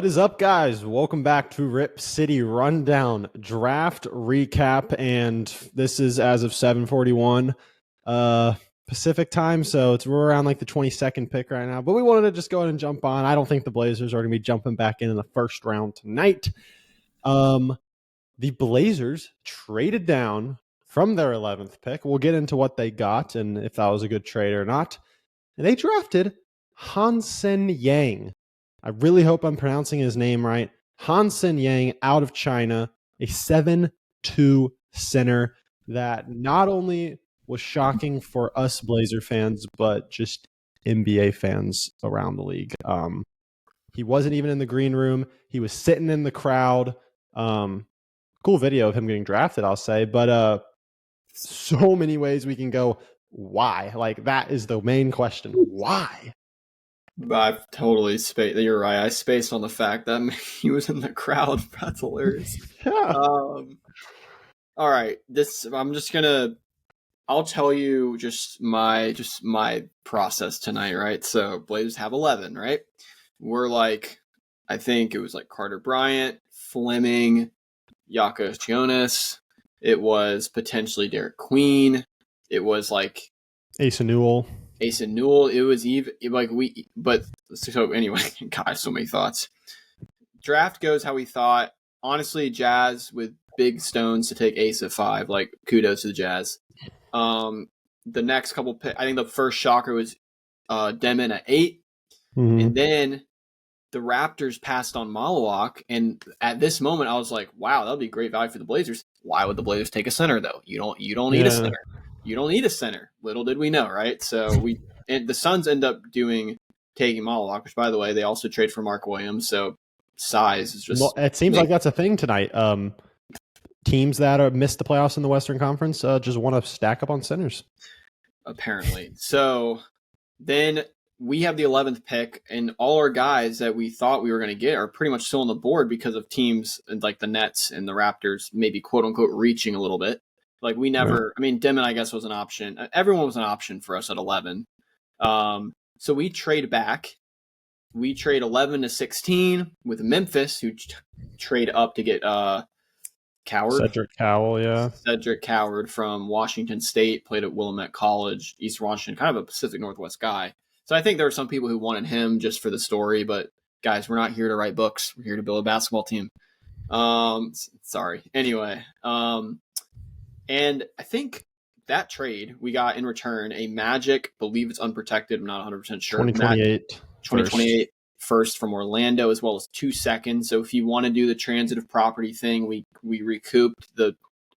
What is up, guys? Welcome back to Rip City Rundown Draft Recap, and this is as of 7:41 Pacific time, so we're around like the 22nd pick right now. But we wanted to just go ahead and jump on. I don't think the Blazers are going to be jumping back in the first round tonight. The Blazers traded down from their 11th pick. We'll get into what they got and if that was a good trade or not. And they drafted Hansen Yang. I really hope I'm pronouncing his name right. Hansen Yang out of China, a 7'2" center that not only was shocking for us Blazer fans, but just NBA fans around the league. He wasn't even in the green room. He was sitting in the crowd. Cool video of him getting drafted, I'll say. But so many ways we can go, why? Like, that is the main question. Why? I've totally spaced. You're right. I spaced on the fact that he was in the crowd. That's hilarious. Yeah. All right. I'll tell you just my process tonight, right? So Blazers have 11, right? We're like, I think it was like Carter Bryant, Fleming, Jakob Jonas. It was potentially Derek Queen. It was like Asa Newell. It was even like so anyway, gosh, so many thoughts. Draft goes how we thought. Honestly, Jazz with big stones to take Ace at 5. Like, kudos to the Jazz. The next couple I think the first shocker was Demon at 8. Mm-hmm. And then the Raptors passed on Malawak. And at this moment, I was like, wow, that would be great value for the Blazers. Why would the Blazers take a center, though? You don't need a center. You don't need a center. Little did we know, right? So the Suns end up taking Malawak, which, by the way, they also trade for Mark Williams. So size is just. Well, it seems like that's a thing tonight. Teams that missed the playoffs in the Western Conference just want to stack up on centers. Apparently. So then we have the 11th pick, and all our guys that we thought we were going to get are pretty much still on the board because of teams like the Nets and the Raptors, maybe quote unquote reaching a little bit. Like, we never, I mean, Demon, I guess, was an option. Everyone was an option for us at 11. So we trade back. We trade 11 to 16 with Memphis, who trade up to get Coward. Cedric Cowell, yeah. Cedric Coward from Washington State, played at Willamette College, East Washington, kind of a Pacific Northwest guy. So I think there were some people who wanted him just for the story, but guys, we're not here to write books. We're here to build a basketball team. Sorry. Anyway, and I think that trade, we got in return a Magic, believe it's unprotected, I'm not 100% sure. 2028 first from Orlando, as well as 2 seconds. So if you want to do the transitive property thing, we recouped the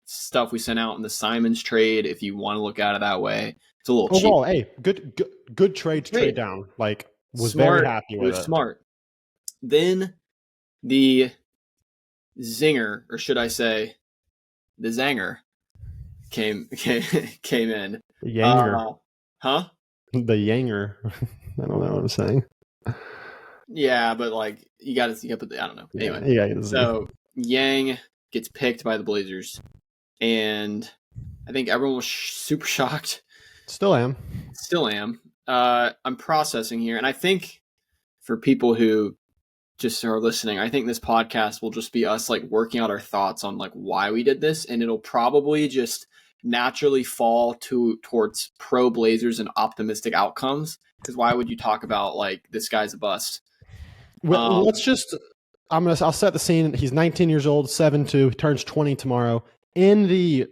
stuff we sent out in the Simons trade. If you want to look at it that way, it's a little cheap. Well, hey, good trade to trade down. Like, was smart, very happy with it. Smart. Then the zinger, or should I say, the zanger, came in. The Yanger. Huh? The Yanger. I don't know what I'm saying. Yeah, but like you got to put I don't know. Anyway, yeah. So Yang gets picked by the Blazers, and I think everyone was super shocked. Still am. I'm processing here, and I think for people who just are listening, I think this podcast will just be us like working out our thoughts on like why we did this, and it'll probably just naturally fall towards pro Blazers and optimistic outcomes. Because why would you talk about like this guy's a bust? Well, I'll set the scene. He's 19 years old, 7'2", he turns 20 tomorrow. I'm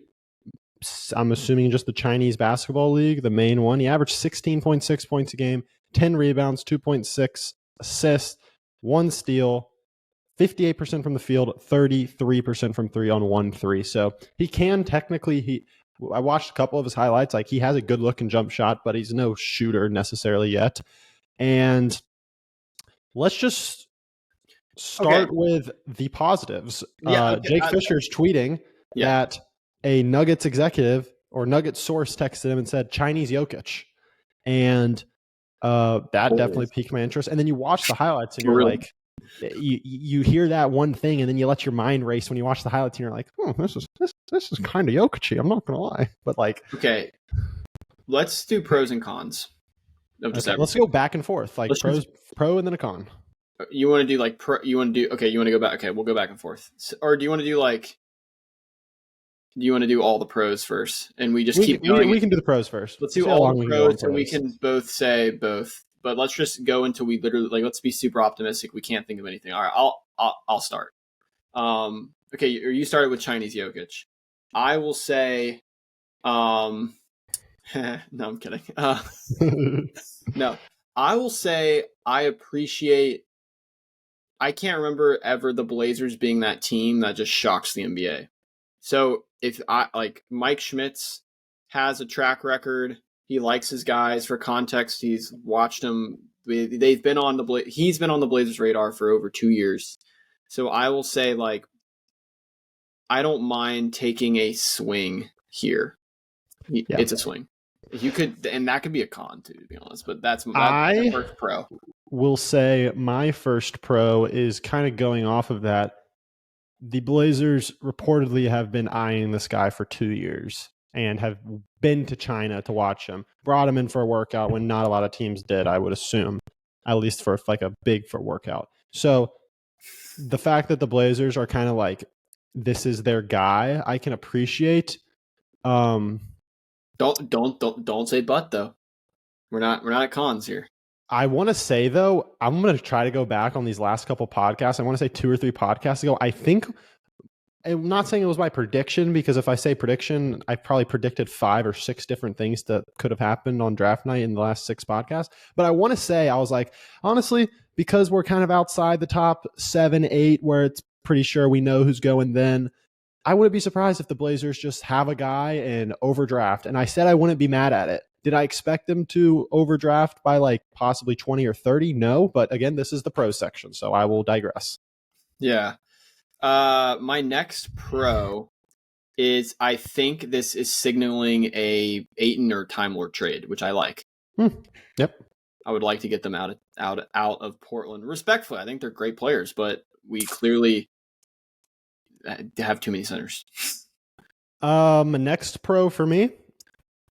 assuming just the Chinese basketball league, the main one, he averaged 16.6 points a game, 10 rebounds, 2.6 assists, 1 steal, 58% from the field, 33% from 3 on 1 3. So he can technically, I watched a couple of his highlights. Like, he has a good looking jump shot, but he's no shooter necessarily yet. And let's just start with the positives. Jake Fisher's tweeting that a Nuggets executive or Nuggets source texted him and said Chinese Jokic. And that definitely piqued my interest. And then you watch the highlights and you're like, you hear that one thing and then you let your mind race when you watch the highlights and you're like, this is kind of Jokic-y, I'm not gonna lie. But like, okay, let's do pros and cons of just let's go back and forth, like pro and then a con. You want to do like you want to do okay? You want to go back? Okay, we'll go back and forth. Or do you want to do like? Do you want to do all the pros first, and we just keep going? We can do the pros first. Let's We'll do see how all long the we can go on pros, so we pros. can both say both. But let's just go until we literally like. Let's be super optimistic. We can't think of anything. All right, I'll start. Okay, you started with Chinese Jokic. I will say, no, I'm kidding. No, I will say I appreciate. I can't remember ever the Blazers being that team that just shocks the NBA. So if I like Mike Schmitz has a track record, he likes his guys. For context, he's watched them. They've been on he's been on the Blazers radar for over 2 years. So I will say like I don't mind taking a swing here. Yeah. It's a swing. You could, and that could be a con too, to be honest. But that's I the first pro. Will say my first pro is kind of going off of that. The Blazers reportedly have been eyeing this guy for 2 years and have been to China to watch him. Brought him in for a workout when not a lot of teams did, I would assume, at least for like a big for workout. So the fact that the Blazers are kind of like, this is their guy, I can appreciate. Don't say but though. We're not at cons here. I want to say though, I'm going to try to go back on these last couple podcasts. I want to say 2 or 3 podcasts ago. I think I'm not saying it was my prediction, because if I say prediction, I probably predicted 5 or 6 different things that could have happened on draft night in the last 6 podcasts. But I want to say, I was like, honestly, because we're kind of outside the top 7, 8, where it's pretty sure we know who's going then, I wouldn't be surprised if the Blazers just have a guy and overdraft. And I said I wouldn't be mad at it. Did I expect them to overdraft by like possibly 20 or 30? No. But again, this is the pro section, so I will digress. Yeah. My next pro is I think this is signaling a Ayton or Time Lord trade, which I like. Yep. I would like to get them out of Portland. Respectfully, I think they're great players, but we clearly have too many centers. Next pro for me,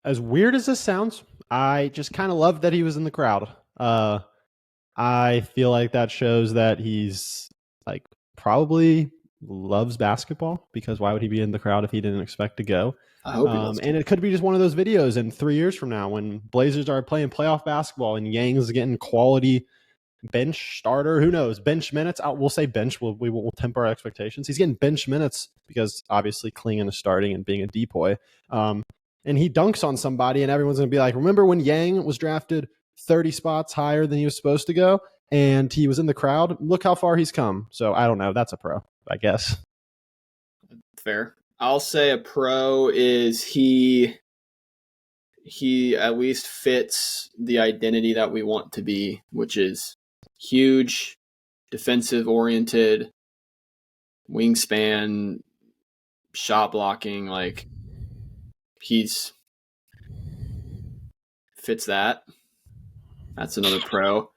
as weird as this sounds, I just kind of love that he was in the crowd. I feel like that shows that he's like probably loves basketball, because why would he be in the crowd if he didn't expect to go? I hope he does. And it could be just one of those videos in 3 years from now when Blazers are playing playoff basketball and Yang's getting quality bench starter, who knows, bench minutes. We'll say bench. We will temper our expectations. He's getting bench minutes because obviously Klingon is starting and being a depoy. And he dunks on somebody, and everyone's going to be like, remember when Yang was drafted 30 spots higher than he was supposed to go, and he was in the crowd? Look how far he's come. So I don't know. That's a pro, I guess. Fair. I'll say a pro is he at least fits the identity that we want to be, which is huge, defensive oriented, wingspan, shot blocking. Like he's fits that. That's another pro.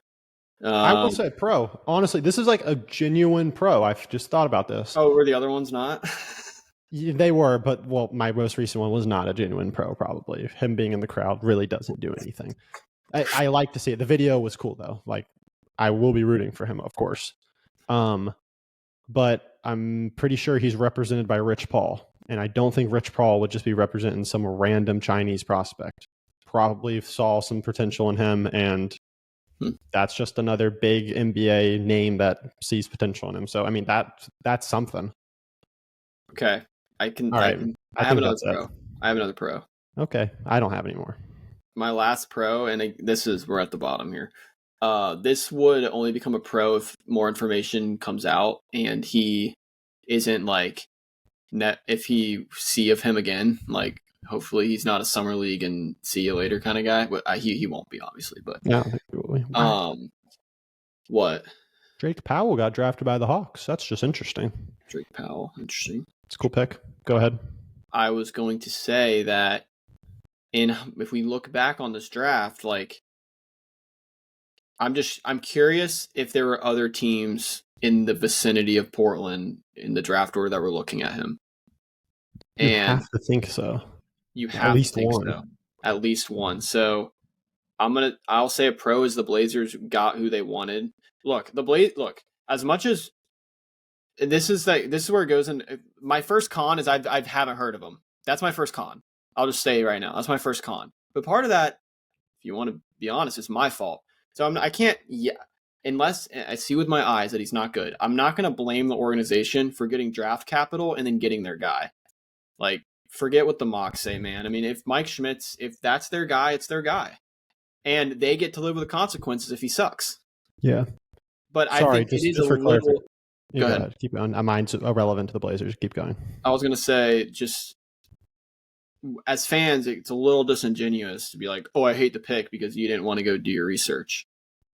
I will say pro. Honestly, this is like a genuine pro. I've just thought about this. Oh, were the other ones not? They were, but well, my most recent one was not a genuine pro, probably. Him being in the crowd really doesn't do anything. I like to see it. The video was cool, though. Like, I will be rooting for him, of course. But I'm pretty sure he's represented by Rich Paul. And I don't think Rich Paul would just be representing some random Chinese prospect. Probably saw some potential in him, and that's just another big NBA name that sees potential in him. So, I mean, that's something. Okay. I have another pro. I have another pro. Okay. I don't have any more. My last pro, and we're at the bottom here. This would only become a pro if more information comes out and he isn't like if he see of him again, like hopefully he's not a summer league and see you later kind of guy. But he won't be, obviously. But yeah, I think he will be. What? Drake Powell got drafted by the Hawks. That's just interesting. Drake Powell, interesting. It's a cool pick. Go ahead. I was going to say that if we look back on this draft, like I'm curious if there were other teams in the vicinity of Portland in the draft order that were looking at him. You have to think so. You have at least to think one. so. At least one. So I'll say a pro is the Blazers got who they wanted. Look, as much as this is where it goes in. My first con is I haven't heard of him. That's my first con. I'll just say right now. That's my first con. But part of that, if you want to be honest, it's my fault. So I can't, unless I see with my eyes that he's not good. I'm not going to blame the organization for getting draft capital and then getting their guy. Like, forget what the mocks say, man. I mean, if Mike Schmitz, if that's their guy, it's their guy. And they get to live with the consequences if he sucks. Yeah. But I think it is a little... Go ahead. Keep going. Mine's irrelevant to the Blazers. Keep going. I was going to say, just as fans, it's a little disingenuous to be like, oh, I hate the pick because you didn't want to go do your research.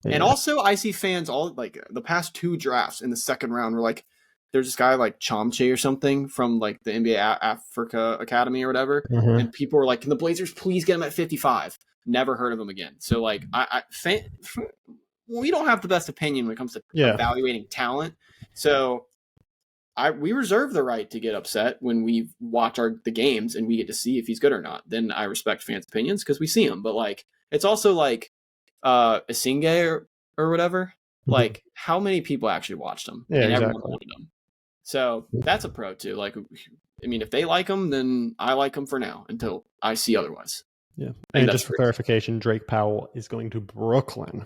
Yeah. And also, I see fans all like the past 2 drafts in the second round were like, there's this guy like Chomche or something from like the NBA Africa Academy or whatever. Mm-hmm. And people were like, can the Blazers please get him at 55? Never heard of him again. So like, we don't have the best opinion when it comes to evaluating talent. So we reserve the right to get upset when we watch the games and we get to see if he's good or not. Then I respect fans' opinions because we see him. But like, it's also like Asinge or whatever. Mm-hmm. Like, how many people actually watched him? Yeah, and exactly. Everyone wanted him. So that's a pro too. Like, I mean, if they like him, then I like him for now until I see otherwise. Yeah. And just for clarification, Drake Powell is going to Brooklyn.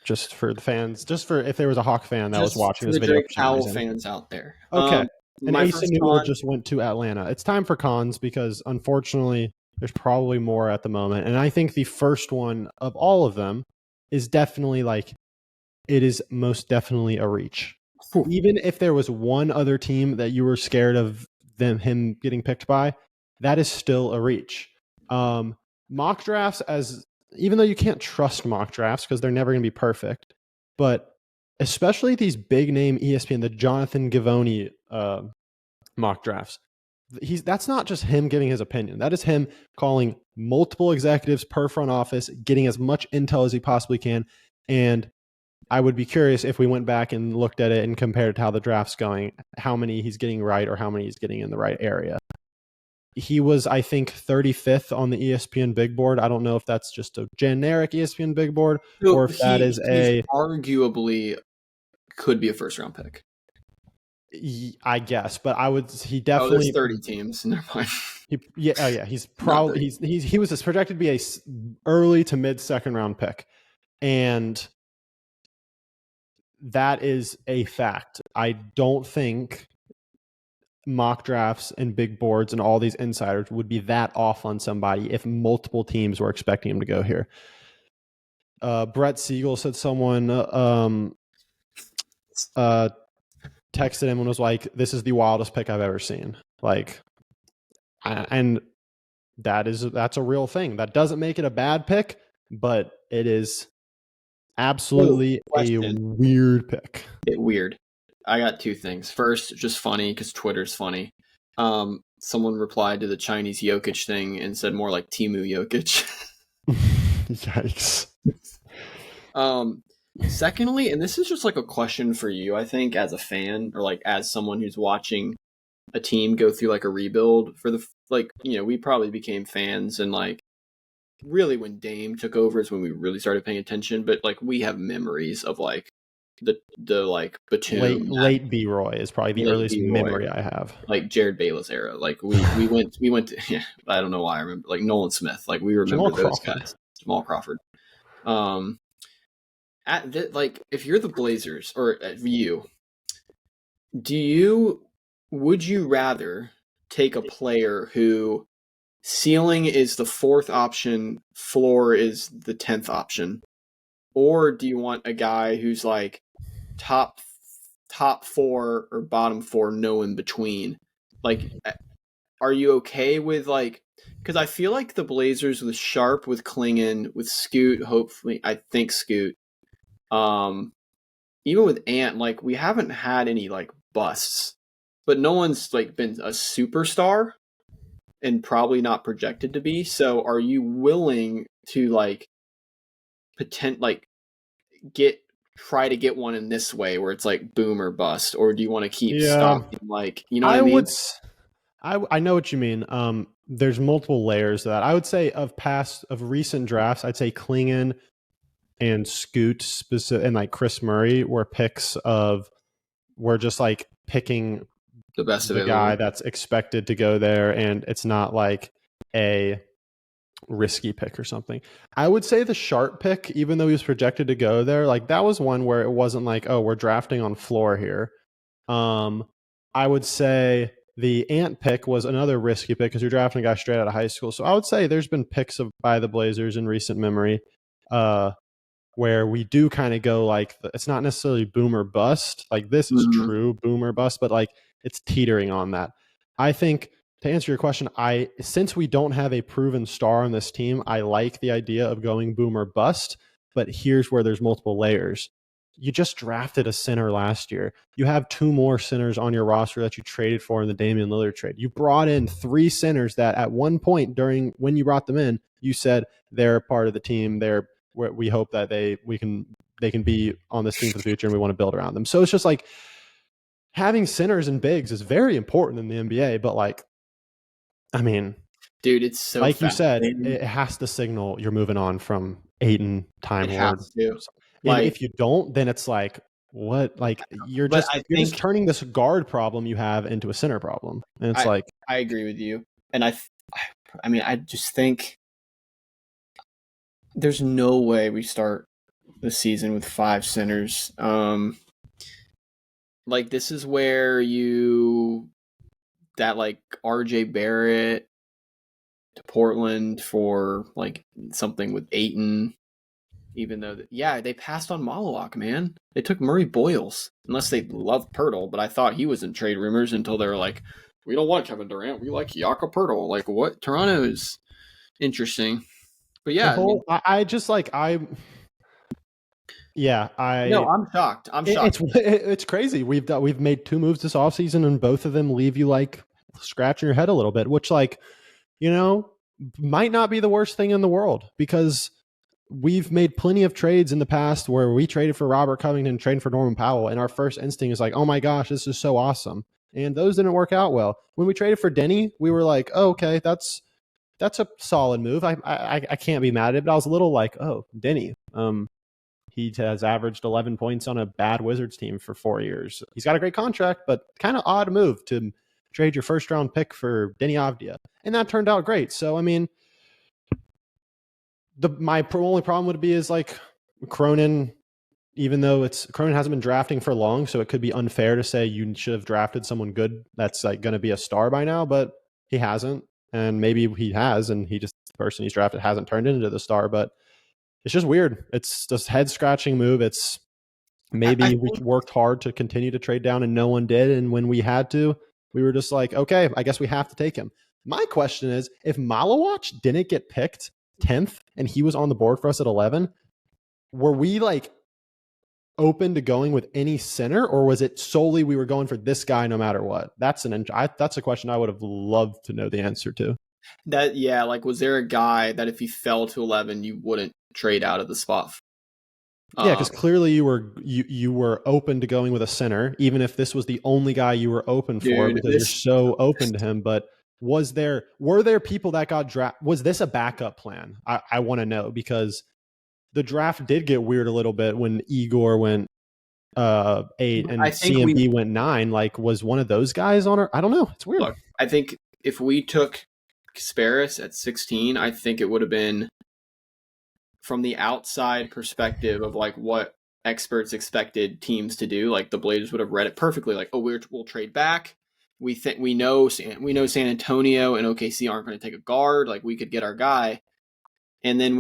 Just for the fans, just for if there was a Hawk fan that was watching this video. Drake Powell fans out there. Okay. And Asa Newell just went to Atlanta. It's time for cons because unfortunately there's probably more at the moment. And I think the first one of all of them is definitely like, it is most definitely a reach. Whew. Even if there was one other team that you were scared of him getting picked by, that is still a reach. Mock drafts, even though you can't trust mock drafts because they're never going to be perfect, but especially these big name ESPN, the Jonathan Givony mock drafts, that's not just him giving his opinion. That is him calling multiple executives per front office, getting as much intel as he possibly can. And I would be curious if we went back and looked at it and compared how the draft's going, how many he's getting right or how many he's getting in the right area. He was, I think, 35th on the ESPN big board. I don't know if that's just a generic ESPN big board or if that is arguably could be a first round pick. I guess, but he definitely. There's 30 teams. Never mind. He's probably he was projected to be a early to mid second round pick, and that is a fact. I don't think mock drafts and big boards and all these insiders would be that off on somebody if multiple teams were expecting him to go here. Brett Siegel said someone texted him and was like, this is the wildest pick I've ever seen. Like, and that's a real thing. That doesn't make it a bad pick, but it is absolutely a weird pick. Weird. I got 2 things. First, just funny because Twitter's funny. Someone replied to the Chinese Jokic thing and said more like Timu Jokic. Yikes. Secondly, and this is just like a question for you, I think, as a fan or like as someone who's watching a team go through like a rebuild for the we probably became fans and like really when Dame took over is when we really started paying attention. But like we have memories of like the like Batum late B Roy is probably the earliest memory I have. Like Jared Bayless era. Like we went to I don't know why I remember like Nolan Smith. Like we remember those guys. Jamal Crawford. If you're the Blazers or you, would you rather take a player who ceiling is the 4th option, floor is the 10th option? Or do you want a guy who's like top 4 or bottom 4, no in between? Like, are you okay with like, because I feel like the Blazers with Sharp, with Klingon, with Scoot, hopefully, I think Scoot, even with Ant, like we haven't had any like busts, but no one's like been a superstar and probably not projected to be. So are you willing to like try to get one in this way where it's like boom or bust, or do you want to keep stopping like, you know what I mean? I know what you mean. there's multiple layers to that. I would say of recent drafts, I'd say Klingon and Scoot specific and like Chris Murray were picks of we're just like picking The best the guy available. that's expected to go there, and it's not like a risky pick or something. I would say the Sharp pick, even though he was projected to go there, like that was one where it wasn't like, oh, we're drafting on floor here. I would say the Ant pick was another risky pick because you're drafting a guy straight out of high school. So I would say there's been picks by the Blazers in recent memory where we do kind of go like, it's not necessarily boom or bust. Like this is Mm-hmm. true boom or bust, but like it's teetering on that. I think to answer your question, since we don't have a proven star on this team, I like the idea of going boom or bust. But here's where there's multiple layers. You just drafted a center last year. You have two more centers on your roster that you traded for in the Damian Lillard trade. You brought in three centers that at one point during when you brought them in, you said they're part of the team. We hope that they can be on this team for the future, and we want to build around them. So it's just like having centers and bigs is very important in the NBA. But like, I mean, Dude, it's so like you said, fascinating. it has to signal you're moving on from Aiton, Time It Lord. has to. And Like, if you don't, then it's like, what? Like you're but just I you're just think turning this guard problem you have into a center problem. And it's I like, I agree with you, and I mean, I just think there's no way we start the season with five centers. Like this is where that like RJ Barrett to Portland for like something with Aiton. Even though, they passed on Malawak, man. They took Murray Boyles, unless they love Pirtle. But I thought he was in trade rumors until they were like, we don't like Kevin Durant, we like Jakob Pirtle. Like what? Toronto is interesting, but the yeah, I mean, whole I just like I yeah, no, I'm shocked. I'm it's shocked. it's crazy. We've made two moves this offseason, and both of them leave you like scratching your head a little bit, which like, you know, might not be the worst thing in the world because we've made plenty of trades in the past where we traded for Robert Covington, traded for Norman Powell, and our first instinct is like, oh my gosh, this is so awesome. And those didn't work out well. When we traded for Denny, we were like, oh, okay, that's a solid move. I can't be mad at it, but I was a little like, oh, Denny. He has averaged 11 points on a bad Wizards team for 4 years. He's got a great contract, but kind of odd move to trade your first round pick for Denny Avdia. And that turned out great. So, I mean, my only problem would be is like Cronin, even though Cronin hasn't been drafting for long, so it could be unfair to say you should have drafted someone good that's like going to be a star by now, but he hasn't. And maybe he has, and the person he's drafted hasn't turned into the star, but it's just weird. It's just head scratching move. It's I maybe we think worked hard to continue to trade down and no one did. And when we had to, we were just like, okay, I guess we have to take him. My question is, if Malawach didn't get picked 10th and he was on the board for us at 11, were we like open to going with any center, or was it solely we were going for this guy no matter what? That's a question I would have loved to know the answer to. that, like, was there a guy that if he fell to 11, you wouldn't trade out of the spot? Yeah, because clearly you were open to going with a center, even if this was the only guy you were open for, Dude, because you're so open to him. But were there people that got drafted? Was this a backup plan? I want to know, because the draft did get weird a little bit when Igor went 8 I and think we CMB went 9. Like, was one of those guys on our? I don't know. It's weird. look. I think if we took Kasparis at 16, I think it would have been from the outside perspective of like what experts expected teams to do. Like the Blazers would have read it perfectly. Like, oh, we'll trade back. We know San Antonio and OKC aren't going to take a guard. Like we could get our guy. And then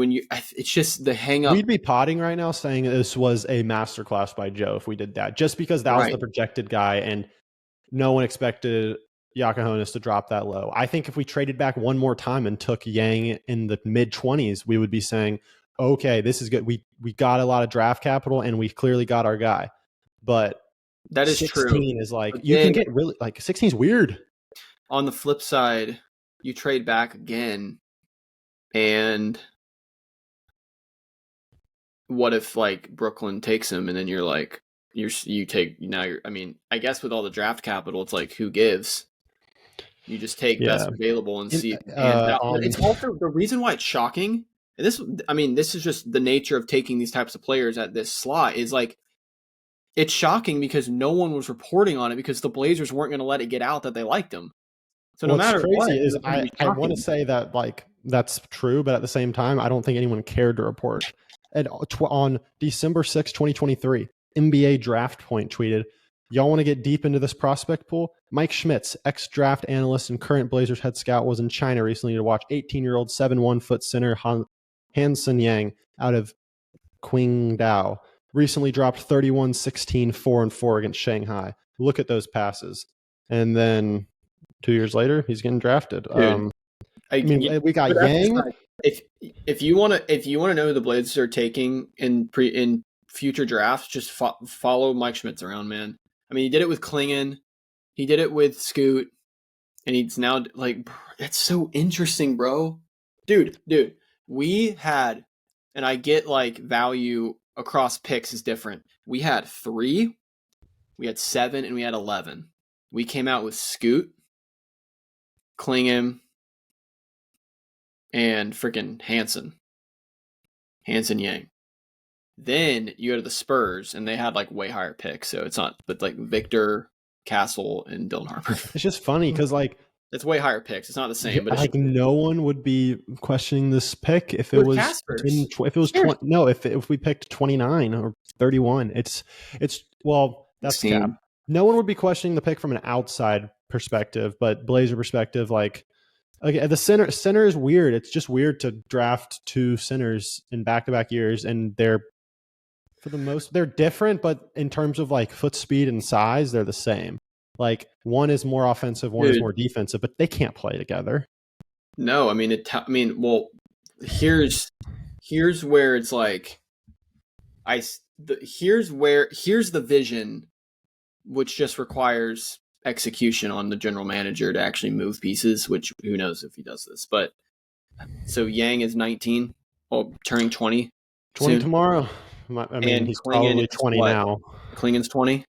it's just the hang up. We'd be potting right now saying this was a masterclass by Joe if we did that, just because that was Right. the projected guy and no one expected Yakahonis to drop that low. I think if we traded back one more time and took Yang in the mid 20s, we would be saying, okay, this is good. We got a lot of draft capital and we clearly got our guy. But That is 16 true. is like, But you can then get really, like 16 is weird. on the flip side, you trade back again, and what if like Brooklyn takes him, and then you're like, I mean, I guess with all the draft capital, it's like who gives? You just take best Yeah. available and see it pans out. But On it's also the reason why it's shocking. And this is just the nature of taking these types of players at this slot is like, it's shocking because no one was reporting on it because the Blazers weren't going to let it get out that they liked him. So no what's matter what, crazy it is was going to be I want to shocking. say that like that's true, but at the same time, I don't think anyone cared to report. And on December 6, 2023, NBA Draft Point tweeted, "Y'all want to get deep into this prospect pool? Mike Schmitz, ex-draft analyst and current Blazers head scout, was in China recently to watch 18-year-old 7'1" center Hansen Yang out of Qingdao. Recently dropped 31, 16, 4-4 against Shanghai. Look at those passes." And then 2 years later, he's getting drafted. Dude, I mean, we got but that's Yang. like, if you want to know who the Blazers are taking in future drafts, just follow Mike Schmitz around, man. I mean, he did it with Klingon, he did it with Scoot, and he's now like, that's so interesting, bro. Dude, we had, and I get like value across picks is different. We had 3, we had 7, and we had 11. We came out with Scoot, Klingon, and freaking Hansen Yang. Then you go to the Spurs, and they had like way higher picks, so it's not, but like Victor, Castle, and Dylan Harper. It's just funny because like it's way higher picks. It's not the same, but it's like no one would be questioning this pick if it with was Caspers. if it was 20. No, if we picked 29 or 31, it's well, that's 16. cap. No one would be questioning the pick from an outside perspective, but Blazer perspective, like, okay, the center is weird. It's just weird to draft 2 centers in back-to-back years, and they're different, but in terms of like foot speed and size, they're the same. Like one is more offensive, one is more defensive, but they can't play together. No, I mean well, here's where it's like here's the vision, which just requires execution on the general manager to actually move pieces, which who knows if he does this. But so Yang is 19, turning 20. 20 soon. Tomorrow. I mean, and he's Klingon probably 20 now. Klingon's 20.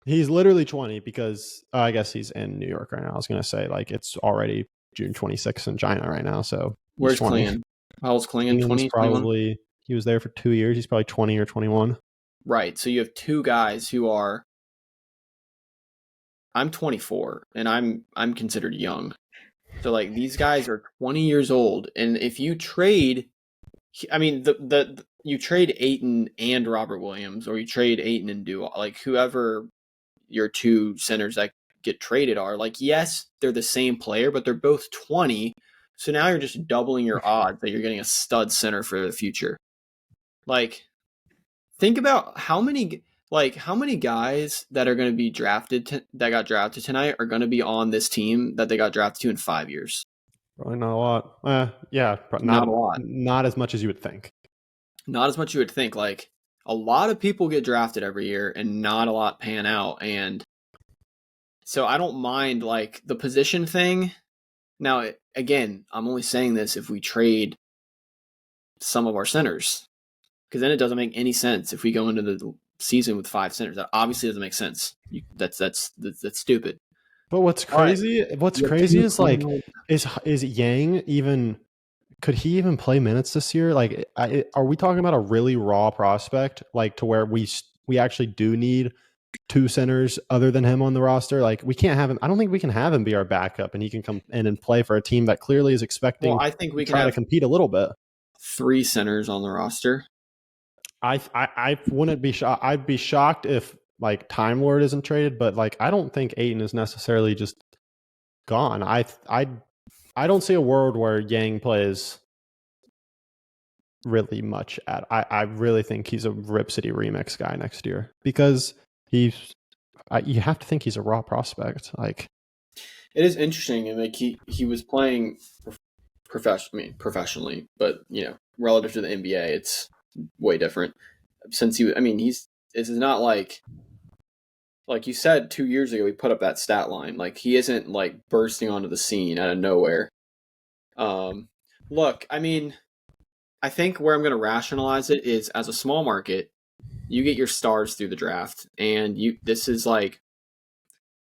He's literally 20 because I guess he's in New York right now. I was going to say like it's already June 26th in China right now. So where's Klingon? How old's Klingon? 20? Probably 21? He was there for 2 years. He's probably 20 or 21. Right. So you have 2 guys who are. I'm 24 and I'm considered young. So like these guys are 20 years old, and if you trade, I mean you trade Ayton and Robert Williams, or you trade Ayton and Duo, like whoever your 2 centers that get traded are, like, yes, they're the same player, but they're both 20. So now you're just doubling your odds that you're getting a stud center for the future. Like, think about how many guys that are going to be drafted that got drafted tonight are going to be on this team that they got drafted to in 5 years. Probably not a lot. Yeah, not a lot. Not as much as you would think. Not as much you would think. Like, a lot of people get drafted every year and not a lot pan out. And so I don't mind like the position thing. Now, again, I'm only saying this if we trade some of our centers, because then it doesn't make any sense if we go into the season with 5 centers. That obviously doesn't make sense. That's stupid. But what's crazy is like is Yang even, could he even play minutes this year? Like, are we talking about a really raw prospect, like to where we actually do need 2 centers other than him on the roster? Like, we can't have him. I don't think we can have him be our backup and he can come in and play for a team that clearly is expecting. Well, I think we can try to compete a little bit. 3 centers on the roster. I wouldn't be shocked. I'd be shocked if like Time Lord isn't traded, but like I don't think Ayton is necessarily just gone. I don't see a world where Yang plays really much at. I really think he's a Rip City Remix guy next year because you have to think he's a raw prospect. Like, it is interesting, and like he was playing professionally, but relative to the NBA, it's way different. Since this is not like you said 2 years ago, he put up that stat line. Like, he isn't like bursting onto the scene out of nowhere. Look, I mean, I think where I'm going to rationalize it is, as a small market, you get your stars through the draft, and this is like,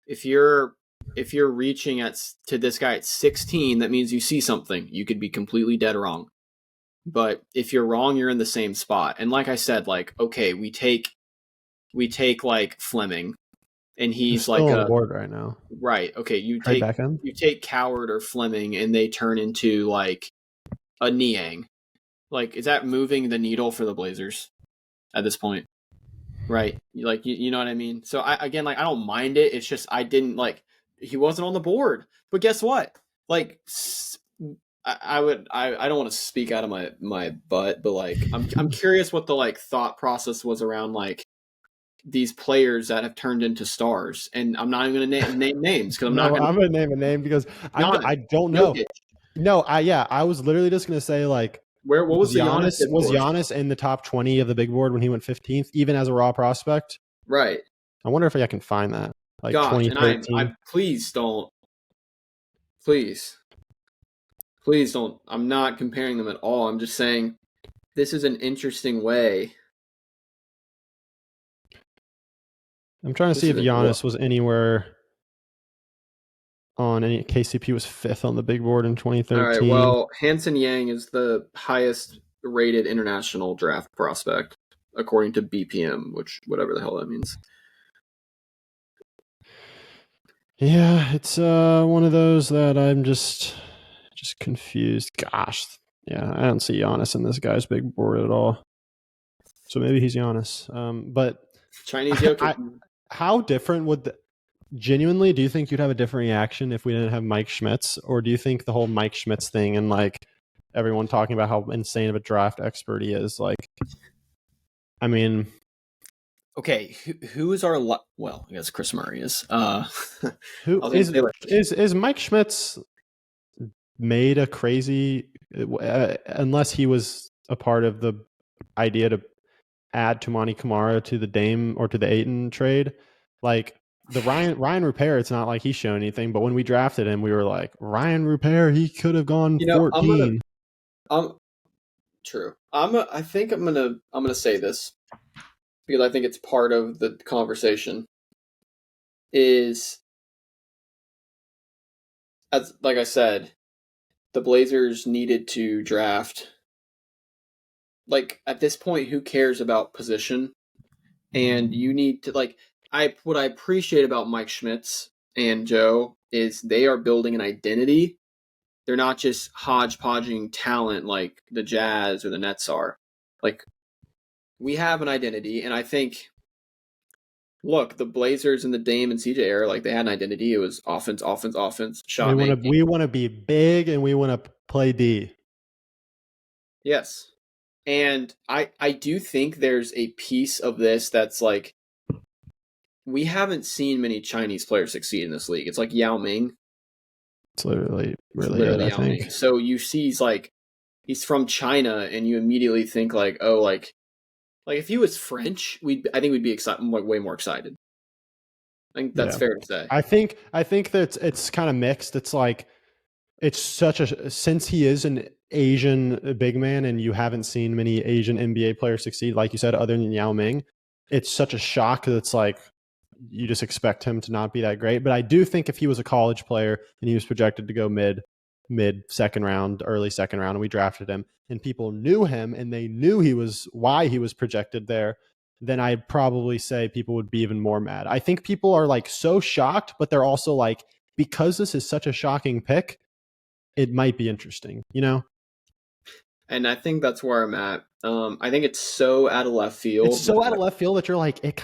if you're if you're reaching to this guy at 16, that means you see something. You could be completely dead wrong. But if you're wrong, you're in the same spot. And like I said, like, okay, we take like Fleming, and he's still like on the board right now. right. Okay, you Right back in. take Coward or Fleming, and they turn into like a Niang. Like, is that moving the needle for the Blazers at this point? Right. Like, you know what I mean? So I don't mind it. It's just I didn't like he wasn't on the board. But guess what? Like I don't want to speak out of my butt, but like I'm curious what the like thought process was around like these players that have turned into stars. And I'm not even going to name names because I'm not going to. I'm going to name a name because I don't know. Jokic. No, I was literally just going to say like what was the Giannis? Was Giannis in the top 20 of the big board when he went 15th, even as a raw prospect? Right. I wonder if I can find that. Like Gosh, 2013. and I please don't. Please don't. I'm not comparing them at all. I'm just saying this is an interesting way. I'm trying to see if Giannis was anywhere on any. KCP was 5th on the big board in 2013. All right, well, Hansen Yang is the highest rated international draft prospect, according to BPM, which whatever the hell that means. Yeah, it's one of those that I'm just confused. Gosh, yeah, I don't see Giannis in this guy's big board at all. So maybe he's Giannis. But Chinese Jokic. How different would genuinely, do you think you'd have a different reaction if we didn't have Mike Schmitz? Or do you think the whole Mike Schmitz thing and like everyone talking about how insane of a draft expert he is, like, I mean, okay, who is our well, I guess Chris Murray is. Who is Mike Schmitz made a crazy unless he was a part of the idea to add Tumani Kamara to the Dame or to the Ayton trade? Like the Ryan Rupert, it's not like he's shown anything, but when we drafted him, we were like, Ryan Rupert, he could have gone 14. True. I think I'm gonna say this because I think it's part of the conversation. Is, as like I said, the Blazers needed to draft. Like at this point, who cares about position? And you need to like what I appreciate about Mike Schmitz and Joe is they are building an identity. They're not just hodgepodging talent like the Jazz or the Nets are. Like, we have an identity, and I think, look, the Blazers and the Dame and CJ era, like they had an identity. It was offense, shot making. We want to be big and we want to play D. Yes. And I do think there's a piece of this that's like, we haven't seen many Chinese players succeed in this league. It's like Yao Ming. It's literally it, I think. So you see he's from China and you immediately think like, oh, like if he was French, I think we'd be excited, like way more excited. I think that's fair to say. I think that it's kind of mixed. It's like it's since he is an Asian big man and you haven't seen many Asian NBA players succeed, like you said, other than Yao Ming, it's such a shock that it's like you just expect him to not be that great. But I do think if he was a college player and he was projected to go mid second round, early second round, and we drafted him and people knew him and they knew why he was projected there, then I'd probably say people would be even more mad. I think people are like so shocked, but they're also like, because this is such a shocking pick, it might be interesting, you know? And I think that's where I'm at. I think it's so out of left field. It's so out of left field that you're like, it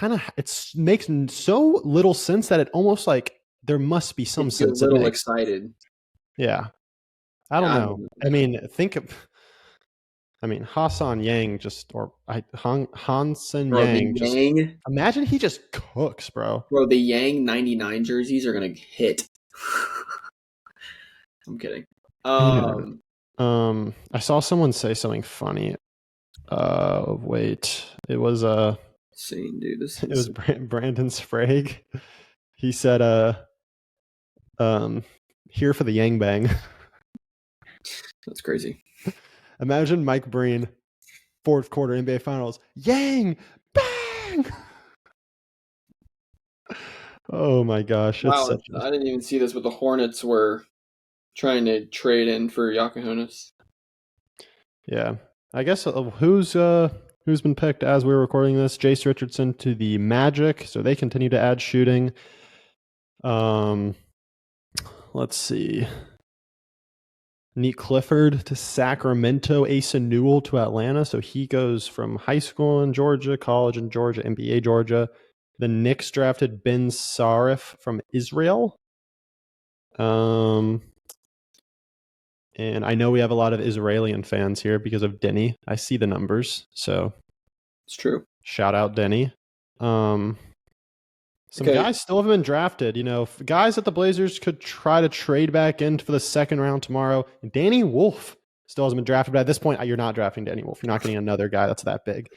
makes so little sense that it almost like there must be some sense. A little excited. Yeah. I don't know. I mean, Hassan Yang Hansen Yang. Imagine he just cooks, bro. Bro, the Yang 99 jerseys are going to hit. I'm kidding. I saw someone say something funny. Wait, it was Insane, dude. It was Brandon Sprague. He said, here for the Yang Bang. That's crazy. Imagine Mike Breen, fourth quarter NBA Finals. Yang Bang. Oh my gosh, it's Wow, such I didn't even see this, but the Hornets were trying to trade in for Yakuhonis. yeah. I guess who's been picked as we're recording this? Jace Richardson to the Magic, so they continue to add shooting. Um, let's see. Neat Clifford to Sacramento, Asa Newell to Atlanta. So he goes from high school in Georgia, college in Georgia, NBA Georgia. The Knicks drafted Ben Sarif from Israel. And I know we have a lot of Israeli fans here because of Denny. I see the numbers, so It's true. shout out Denny. Some Okay. guys still haven't been drafted. Guys that the Blazers could try to trade back in for the second round tomorrow. Danny Wolf still hasn't been drafted, but at this point, you're not drafting Danny Wolf. You're not getting another guy that's that big.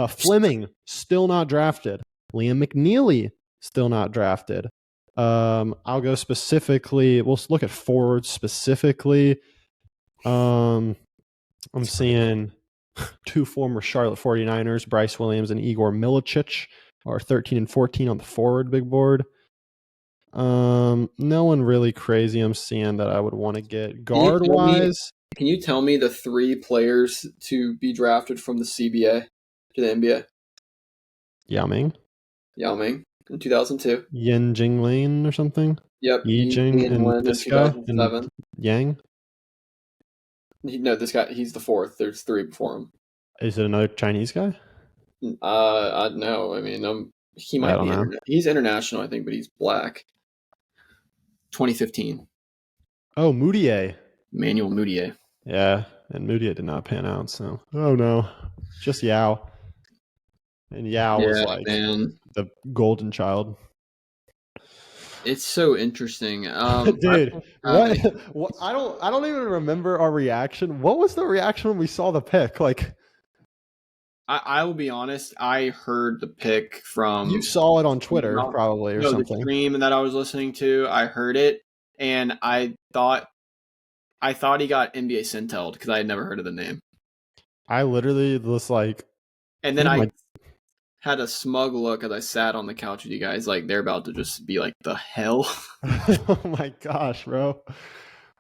Fleming, still not drafted. Liam McNeely, still not drafted. I'll go specifically. We'll look at forwards specifically. I'm seeing two former Charlotte 49ers, Bryce Williams and Igor Milicic, are 13 and 14 on the forward big board. No one really crazy I'm seeing that I would want to get. Guard wise, Can you tell me the 3 players to be drafted from the CBA to the NBA? Yao Ming In 2002. Yin Jinglin or something. Yep. Yi Jing and in this guy and 2007. Yang. No, this guy, he's the 4th. There's 3 before him. Is it another Chinese guy? No. I mean, he might be. He's international, I think, but he's black. 2015. Oh, Moutier. Manuel Mudiay. Yeah, and Moutier did not pan out. So, oh no, just Yao. And Yao was like the golden child. It's so interesting. Dude, what? I don't even remember our reaction. What was the reaction when we saw the pick? Like, I will be honest. I heard the pick from. You saw it on Twitter, probably, or something. The stream that I was listening to. I heard it, and I thought he got NBA Centelled because I had never heard of the name. I literally was like, and then I had a smug look as I sat on the couch with you guys, like they're about to just be like, the hell. Oh my gosh, bro.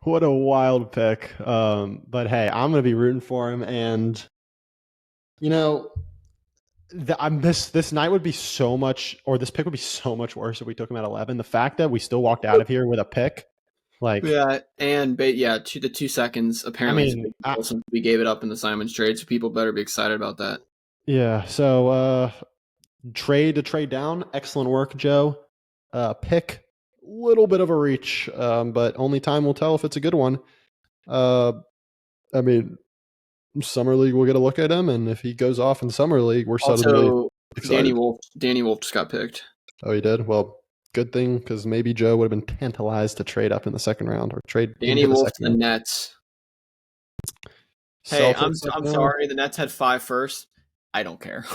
What a wild pick. But hey, I'm going to be rooting for him. And, this night would be so much, or this pick would be so much worse if we took him at 11. The fact that we still walked out of here with a pick, like. Yeah, and the 2 seconds, apparently, we gave it up in the Simons trade, so people better be excited about that. Yeah, so trade down. Excellent work, Joe. Pick, little bit of a reach, but only time will tell if it's a good one. I mean, Summer League, we'll get a look at him, and if he goes off in Summer League, we're suddenly excited. Danny Wolf just got picked. Oh, he did? Well, good thing, because maybe Joe would have been tantalized to trade up in the second round or trade. Danny Wolf to the Nets. Hey, I'm sorry. The Nets had 5 first. I don't care.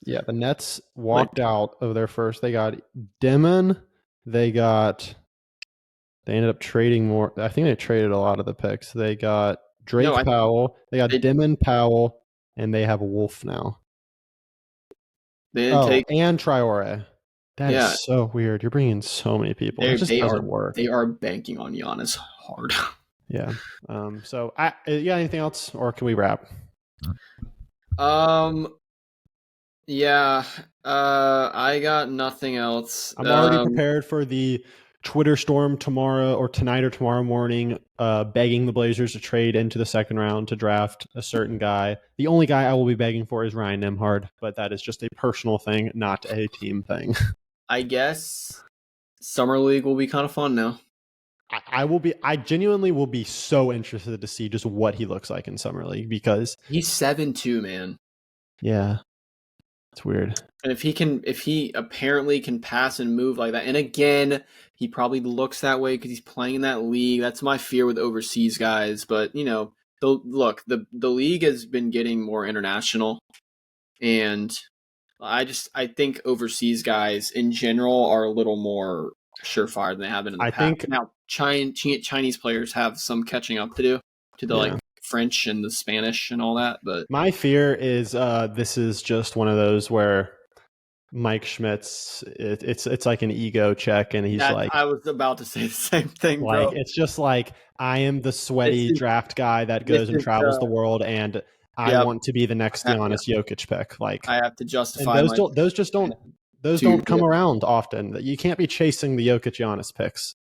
Yeah, the Nets walked out of their first. They got Demon. They ended up trading more. I think they traded a lot of the picks. They got Drake Powell. They got Demon Powell, and they have Wolf now. They didn't take and Traore. That is so weird. You're bringing so many people. It just doesn't work. They are banking on Giannis hard. Yeah. So, you got anything else, or can we wrap? Yeah. I got nothing else. I'm already prepared for the Twitter storm tomorrow or tonight or tomorrow morning, begging the Blazers to trade into the second round to draft a certain guy. The only guy I will be begging for is Ryan Nembhard, but that is just a personal thing, not a team thing. I guess Summer League will be kind of fun now. I genuinely will be so interested to see just what he looks like in Summer League, because he's 7'2", man. Yeah. It's weird. And if he apparently can pass and move like that, and again, he probably looks that way because he's playing in that league. That's my fear with overseas guys. But the league has been getting more international, and I think overseas guys in general are a little more surefire than they have been in the past. Now Chinese players have some catching up to do to the French and the Spanish and all that, but my fear is this is just one of those where Mike Schmitz. It's like an ego check, and he's like, I was about to say the same thing, bro. it's just like I am the sweaty This is draft guy that this goes and is travels the world, and I yep. want to be the next Giannis Jokic pick. Like, I have to and justify my those dude. don't come around often. You can't be chasing the Jokic Giannis picks.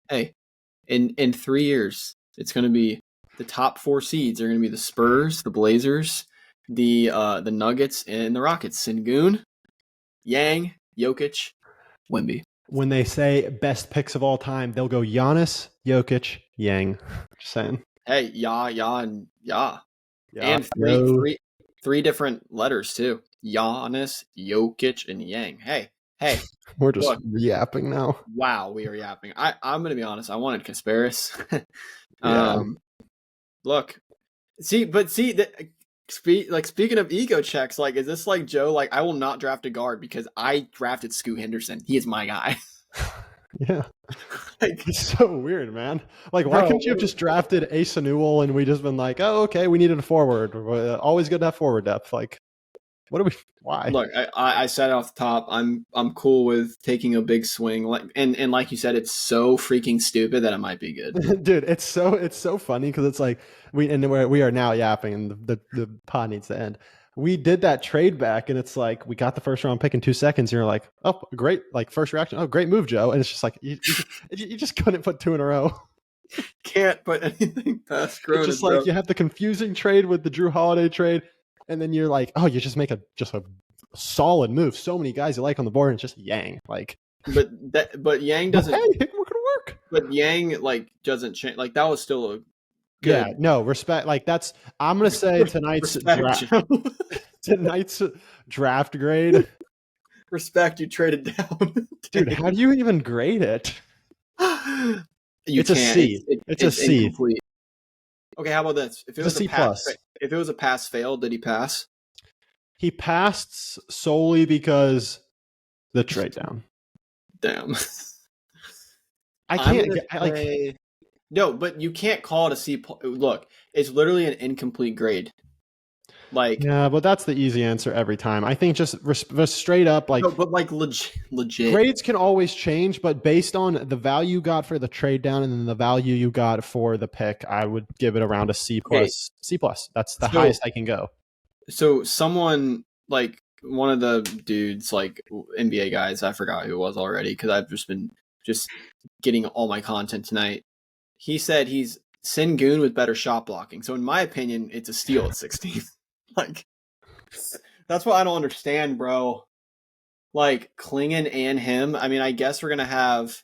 Hey, in 3 years, it's going to be the top 4 seeds are going to be the Spurs, the Blazers, the Nuggets, and the Rockets. Sengun, Yang, Jokic, Wemby. When they say best picks of all time, they'll go Giannis, Jokic, Yang. Just saying. Hey, and Yeah, and three different letters too. Giannis, Jokic, and Yang. Hey, we're just look. yapping now. Wow, we are yapping. I'm gonna be honest. I wanted Casparis. Yeah. Look, speaking of ego checks, like, is this like Joe? Like, I will not draft a guard because I drafted Scoot Henderson. He is my guy. Yeah. Like, It's so weird, man. Like, why couldn't you have just drafted Asa Newell and we just been like, oh, okay, we needed a forward. Always good to have forward depth. Like, what are we? Why? Look, I said off the top, I'm cool with taking a big swing. Like, and like you said, it's so freaking stupid that it might be good. Dude, it's so funny because it's like we are now yapping and the pod needs to end. We did that trade back and it's like we got the first round pick in 2 seconds. And you're like, oh, great! Like first reaction, oh, great move, Joe. And it's just like you just couldn't put 2 in a row. Can't put anything past Cronin. It's just like you have the confusing trade with the Drew Holiday trade, and then you're like, oh, you just make a solid move. So many guys you like on the board, and it's just Yang. Like, but Yang doesn't. Hey, we're gonna work. But Yang doesn't change. Like, that was still a good. Yeah, no respect. Like that's I'm gonna say tonight's draft grade. Respect, you traded down, dude. How do you even grade it? It's a C. It's a C. Incomplete. Okay, how about this? If it was a C plus. If it was a pass fail, did he pass? He passed solely because the trade down. Damn. I can't. No, but you can't call it a C. Look, it's literally an incomplete grade. Like, yeah, but that's the easy answer every time. I think just straight up, like, no, but like legit. Grades can always change, but based on the value you got for the trade down and then the value you got for the pick, I would give it around a C plus. Okay. C plus. That's the highest I can go. So someone like one of the dudes, like NBA guys, I forgot who it was already because I've just been getting all my content tonight. He said he's Sengun with better shot blocking. So in my opinion, it's a steal at 16. Like, that's what I don't understand, bro. Like, Klingon and him. I mean, I guess we're going to have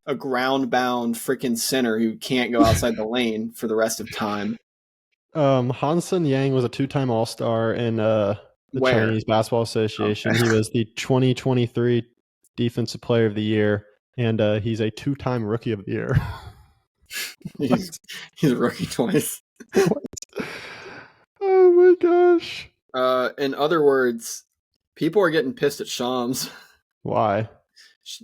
a ground-bound freaking center who can't go outside the lane for the rest of time. Hansen Yang was a 2-time All-Star in the Chinese Basketball Association. Okay. He was the 2023 Defensive Player of the Year, and he's a 2-time Rookie of the Year. he's a rookie twice. Oh my gosh. In other words, people are getting pissed at Shams. Why?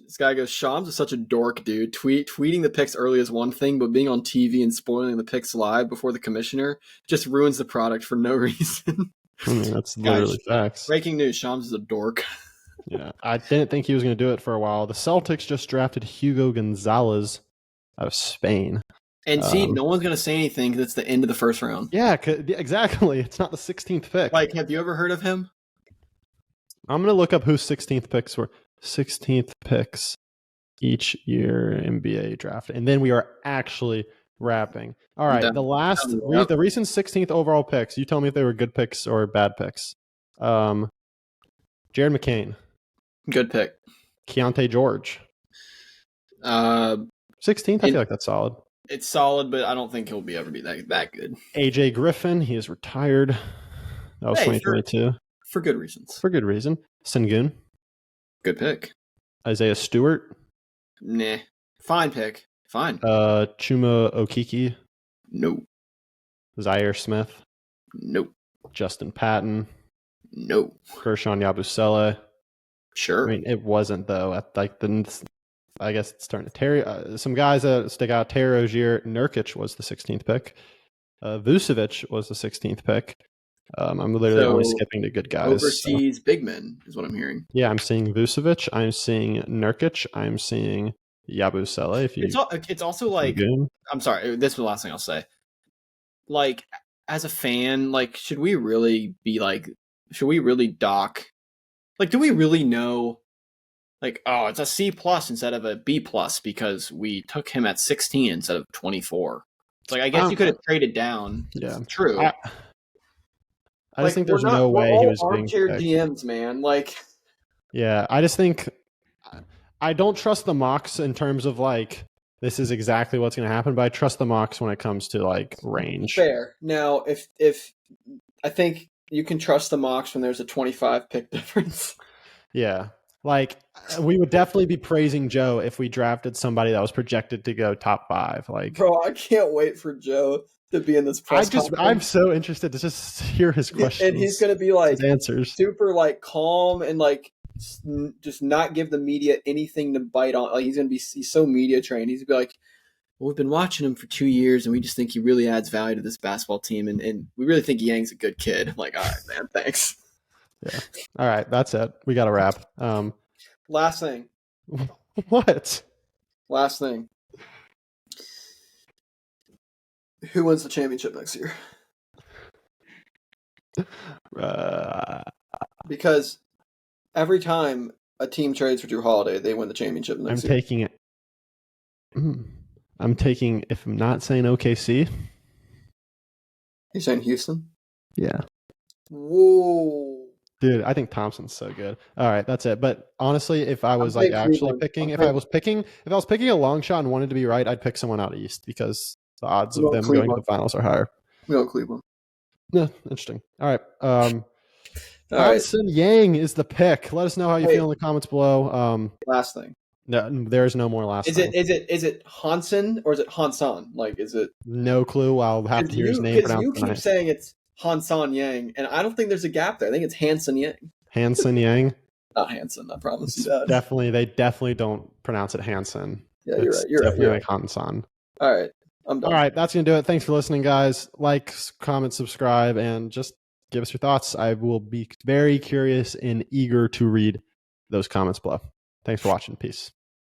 This guy goes, Shams is such a dork, dude. Tweeting the picks early is one thing, but being on TV and spoiling the picks live before the commissioner just ruins the product for no reason. I mean, that's literally facts. Breaking news, Shams is a dork. Yeah, I didn't think he was going to do it for a while. The Celtics just drafted Hugo Gonzalez out of Spain. And see, no one's going to say anything because it's the end of the first round. Yeah, exactly. It's not the 16th pick. Like, have you ever heard of him? I'm going to look up whose 16th picks were. 16th picks each year NBA draft. And then we are actually wrapping. All right, the recent 16th overall picks. You tell me if they were good picks or bad picks. Jared McCain. Good pick. Keontae George. 16th, I feel like that's solid. It's solid, but I don't think he'll ever be that good. AJ Griffin, he is retired. That was 2022. For good reasons. For good reason. Sengun. Good pick. Isaiah Stewart. Nah. Fine pick. Fine. Chuma Okeke. Nope. Zaire Smith. Nope. Justin Patton. Nope. Gershon Yabusele. Sure. I mean, it wasn't, though. I guess it's starting to Terry. Some guys that stick out. Terry Rozier. Nurkic was the 16th pick. Vucevic was the 16th pick. I'm literally only skipping to good guys. Overseas big men is what I'm hearing. Yeah, I'm seeing Vucevic. I'm seeing Nurkic. I'm seeing Yabusele. It's also like, I'm sorry, this is the last thing I'll say. Like, as a fan, like, should we really dock? Like, do we really know? Like, oh, it's a C+ instead of a B+ because we took him at 16 instead of 24. It's like, I guess you could have traded down. Yeah, true. I just think there's no way he was armchair GMs, man. Like, yeah, I just think I don't trust the mocks in terms of like this is exactly what's going to happen, but I trust the mocks when it comes to like range. Fair. Now, if I think you can trust the mocks when there's a 25 pick difference. Yeah. Like, we would definitely be praising Joe if we drafted somebody that was projected to go top 5. Like, bro, I can't wait for Joe to be in this press conference. I'm so interested to just hear his questions. And he's going to be like answers, super like calm and like just not give the media anything to bite on. Like, he's so media trained. He's gonna be like, well, we've been watching him for 2 years and we just think he really adds value to this basketball team. And we really think Yang's a good kid. I'm like, all right, man, thanks. Yeah. All right, that's it. We got to wrap. Last thing. What? Last thing. Who wins the championship next year? Because every time a team trades for Drew Holiday, they win the championship next year. I'm taking, if I'm not saying OKC. You're saying Houston? Yeah. Whoa. Dude, I think Thompson's so good. All right, that's it. But honestly, if I was like actually picking, if I was picking a long shot and wanted to be right, I'd pick someone out East because the odds of them going to the finals are higher. We go Cleveland. Yeah, interesting. All right. Hansen Yang is the pick. Let us know how you feel in the comments below. Last thing. No, there is no more last thing. Is it Hansen or is it Hansan? Like, is it? No clue. I'll have to hear his name pronounced. Because you keep saying it's Hansan Yang, and I don't think there's a gap there. I think it's Hansen Yang. Hansen Yang? Not Hansen, I promise you that. They definitely don't pronounce it Hansen. Yeah, you're right. You're definitely right. like Hansan. All right, I'm done. All right, that's going to do it. Thanks for listening, guys. Like, comment, subscribe, and just give us your thoughts. I will be very curious and eager to read those comments below. Thanks for watching. Peace.